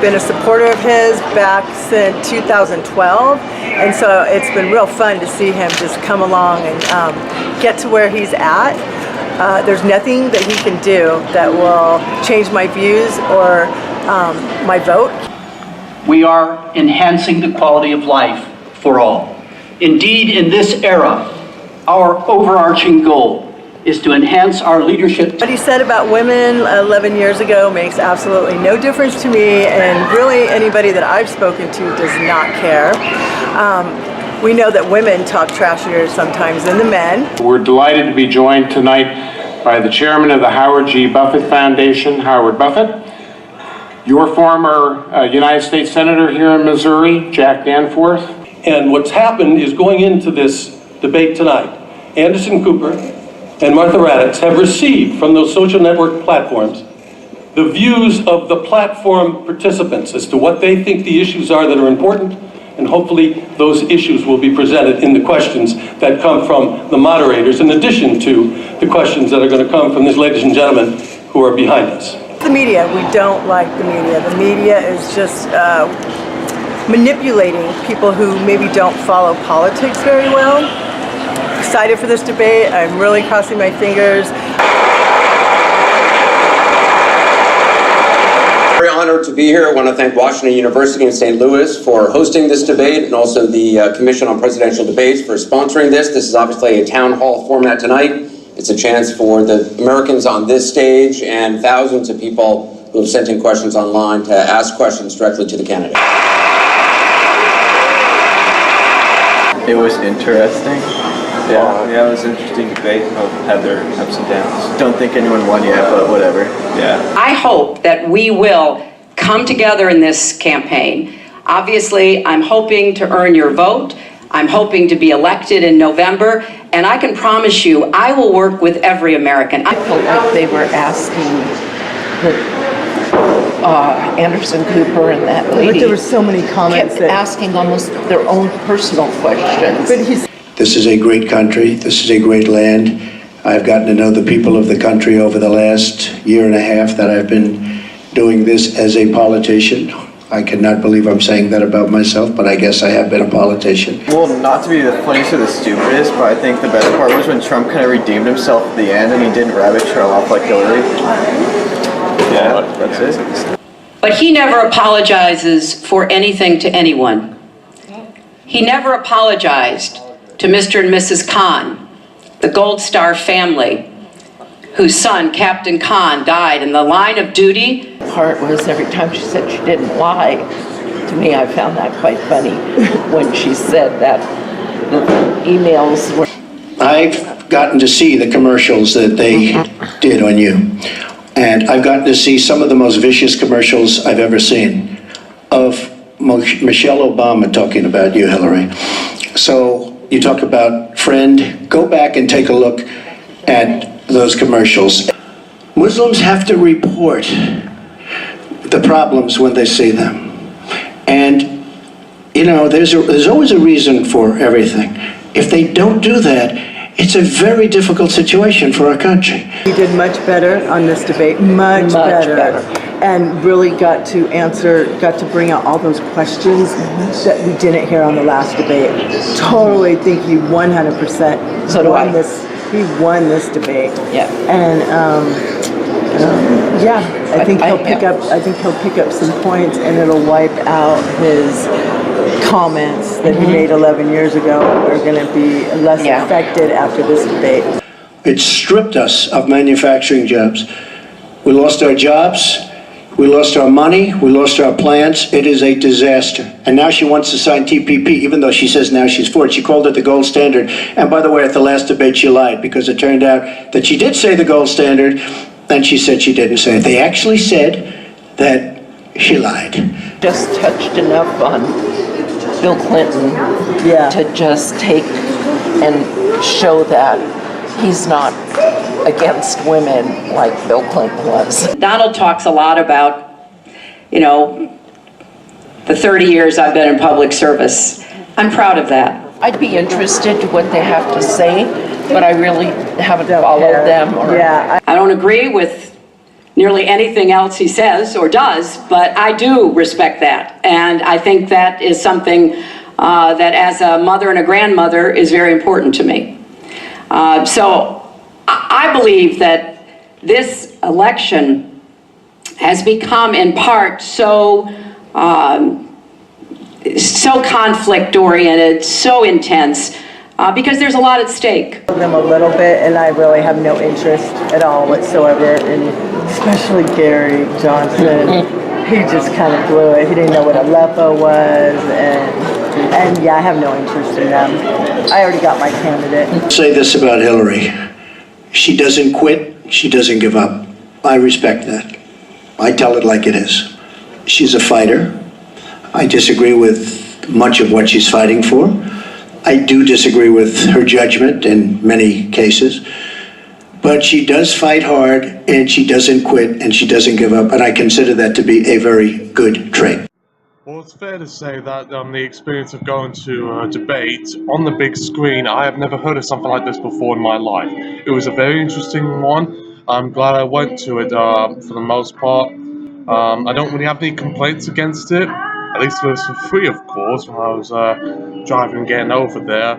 been a supporter of his back since 2012, and so it's been real fun to see him just come along and get to where he's at. There's nothing that he can do that will change my views or my vote. We are enhancing the quality of life for all. Indeed, in this era, our overarching goal is to enhance our leadership. What he said about women 11 years ago makes absolutely no difference to me, and really anybody that I've spoken to does not care. We know that women talk trashier sometimes than the men. We're delighted to be joined tonight by the chairman of the Howard G. Buffett Foundation, Howard Buffett, your former United States Senator here in Missouri, Jack Danforth. And what's happened is, going into this debate tonight, Anderson Cooper and Martha Raddatz have received from those social network platforms the views of the platform participants as to what they think the issues are that are important, and hopefully those issues will be presented in the questions that come from the moderators, in addition to the questions that are going to come from these ladies and gentlemen who are behind us. The media, we don't like the media. The media is just manipulating people who maybe don't follow politics very well. Excited for this debate. I'm really crossing my fingers. Very honored to be here. I want to thank Washington University in St. Louis for hosting this debate, and also the Commission on Presidential Debates for sponsoring this. This is obviously a town hall format tonight. It's a chance for the Americans on this stage and thousands of people who have sent in questions online to ask questions directly to the candidate. It was interesting. Yeah, it was an interesting debate. Both had their ups and downs. Don't think anyone won yet, but whatever. Yeah. I hope that we will come together in this campaign. Obviously, I'm hoping to earn your vote. I'm hoping to be elected in November, and I can promise you I will work with every American. I felt like they were asking Anderson Cooper and that lady. But there were so many comments kept asking almost their own personal questions. But this is a great country. This is a great land. I've gotten to know the people of the country over the last year and a half that I've been doing this as a politician. I cannot believe I'm saying that about myself, but I guess I have been a politician. Well, not to be the funniest or the stupidest, but I think the best part was when Trump kind of redeemed himself at the end and he didn't rabbit trail off like Hillary. Yeah, that's it. But he never apologizes for anything to anyone. He never apologized to Mr. and Mrs. Khan, the Gold Star family, whose son, Captain Khan, died in the line of duty. The part was every time she said she didn't lie. To me, I found that quite funny when she said that the emails were... I've gotten to see the commercials that they did on you. And I've gotten to see some of the most vicious commercials I've ever seen of Michelle Obama talking about you, Hillary. So you talk about friend, go back and take a look at those commercials. Muslims have to report the problems when they see them. And, you know, there's always a reason for everything. If they don't do that, it's a very difficult situation for our country. he did much better on this debate, much better. And really got to bring out all those questions that we didn't hear on the last debate. Totally think he 100% So do I. He won this debate. Yeah. And I think he'll pick up some points, and it'll wipe out his comments that he made 11 years ago. Are going to be less affected after this debate. It stripped us of manufacturing jobs. We lost our jobs. We lost our money, we lost our plants. It is a disaster. And now she wants to sign TPP, even though she says now she's for it. She called it the gold standard. And by the way, at the last debate, she lied, because it turned out that she did say the gold standard, and she said she didn't say it. They actually said that she lied. Just touched enough on Bill Clinton to just take and show that he's not against women like Bill Clinton was. Donald talks a lot about, the 30 years I've been in public service. I'm proud of that. I'd be interested to what they have to say, but I really haven't followed them. I don't agree with nearly anything else he says or does, but I do respect that. And I think that is something that as a mother and a grandmother is very important to me. So I believe that this election has become in part so conflict-oriented, so intense, because there's a lot at stake. Them a little bit, and I really have no interest at all whatsoever, and especially Gary Johnson. He just kind of blew it. He didn't know what a LEPA was, and yeah, I have no interest in them. I already got my candidate. Say this about Hillary. She doesn't quit, she doesn't give up. I respect that. I tell it like it is. She's a fighter. I disagree with much of what she's fighting for. I do disagree with her judgment in many cases, but she does fight hard, and she doesn't quit, and she doesn't give up, and I consider that to be a very good trait. Well, it's fair to say that the experience of going to a debate on the big screen, I have never heard of something like this before in my life. It was a very interesting one. I'm glad I went to it for the most part. I don't really have any complaints against it. At least it was for free, of course, when I was driving and getting over there.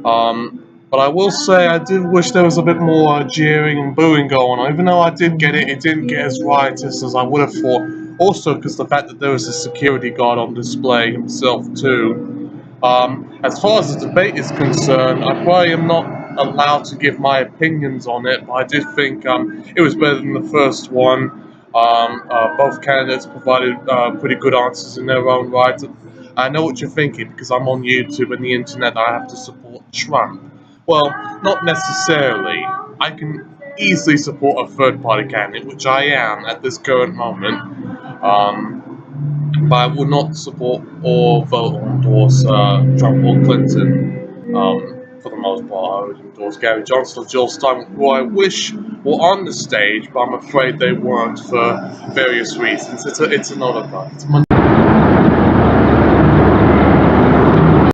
But I will say I did wish there was a bit more jeering and booing going on. Even though I did get it, it didn't get as riotous as I would have thought. Also, because the fact that there was a security guard on display himself too. As far as the debate is concerned, I probably am not allowed to give my opinions on it, but I did think it was better than the first one. Both candidates provided pretty good answers in their own right. I know what you're thinking, because I'm on YouTube and the internet, I have to support Trump. Well, not necessarily. I can easily support a third-party candidate, which I am at this current moment. But I would not support or vote or endorse Trump or Clinton. For the most part, I would endorse Gary Johnson or Jill Stein, who I wish were on the stage, but I'm afraid they weren't for various reasons. It's another part.